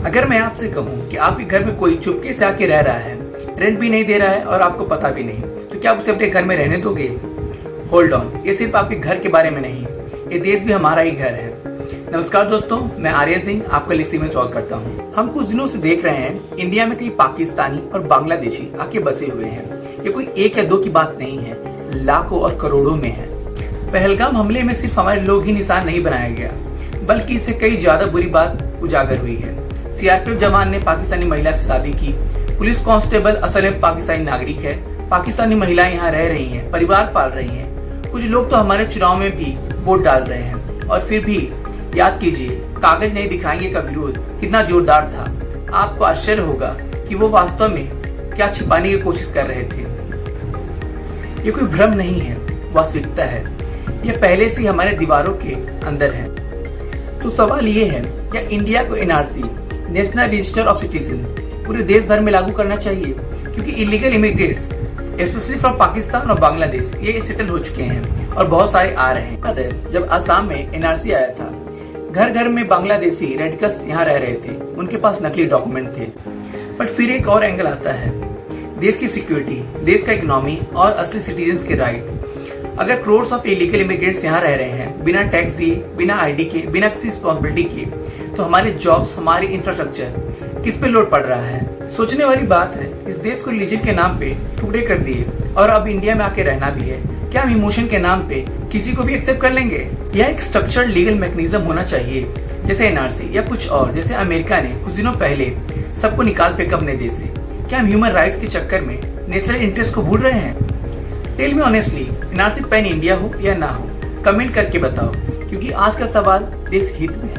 अगर मैं आपसे कहूँ कि आपके घर में कोई चुपके से आके रह रहा है, रेंट भी नहीं दे रहा है और आपको पता भी नहीं, तो क्या आप उसे अपने घर में रहने दोगे? होल्ड ऑन, ये सिर्फ आपके घर के बारे में नहीं, ये देश भी हमारा ही घर है। नमस्कार दोस्तों, मैं आर्यन सिंह आपका लिस्सी में स्वागत करता हूँ। हम कुछ दिनों से देख रहे हैं इंडिया में कई पाकिस्तानी और बांग्लादेशी आके बसे हुए हैं। ये कोई एक या दो की बात नहीं है, लाखों और करोड़ों में है। पहलगाम हमले में सिर्फ हमारे लोग ही निशान नहीं बनाया गया, बल्कि इससे कई ज्यादा बुरी बात उजागर हुई है। सीआरपीएफ जवान ने पाकिस्तानी महिला से शादी की, पुलिस कांस्टेबल असल में पाकिस्तानी नागरिक है, पाकिस्तानी महिलाएं यहाँ रह रही हैं, परिवार पाल रही हैं। कुछ लोग तो हमारे चुनाव में भी वोट डाल रहे हैं, और फिर भी याद कीजिए, कागज नहीं दिखाएंगे का विरोध कितना जोरदार था। आपको आश्चर्य होगा कि वो वास्तव में क्या छिपाने की कोशिश कर रहे थे। ये कोई भ्रम नहीं है, वास्तविकता है। यह पहले से ही हमारे दीवारों के अंदर है। तो सवाल ये है, क्या इंडिया को NRC, national register of citizen, पूरे देश भर में लागू करना चाहिए? क्योंकि illegal immigrants specially from Pakistan और बांग्लादेश ये सेटल हो चुके हैं और बहुत सारे आ रहे हैं। याद है जब असम में एनआरसी आया था, घर घर में बांग्लादेशी रेडकस यहाँ रह रहे थे, उनके पास नकली डॉक्यूमेंट थे। बट फिर एक और एंगल आता है, देश की सिक्योरिटी, देश का इकोनॉमी और असली सिटीजन्स के राइट। अगर करोड़ ऑफ इलीगल इमिग्रेंट्स यहाँ रह रहे हैं बिना टैक्स दिए, बिना आईडी के, बिना किसी रिस्पॉन्सिबिलिटी के, तो हमारे जॉब्स, हमारी इंफ्रास्ट्रक्चर किस पे लोड पड़ रहा है? सोचने वाली बात है। इस देश को रिलीजन के नाम पे टुकड़े कर दिए और अब इंडिया में आके रहना भी है। क्या हम इमोशन के नाम पे किसी को भी एक्सेप्ट कर लेंगे? यह एक स्ट्रक्चर्ड लीगल मैकेनिज्म होना चाहिए, जैसे एनआरसी या कुछ और, जैसे अमेरिका ने कुछ दिनों पहले सबको निकाल फेंका अपने देश से। क्या हम ह्यूमन राइट्स के चक्कर में नेशनल इंटरेस्ट को भूल रहे हैं? Tell me honestly, NRC pan India हो या ना हो, कमेंट करके बताओ, क्योंकि आज का सवाल देश हित में है।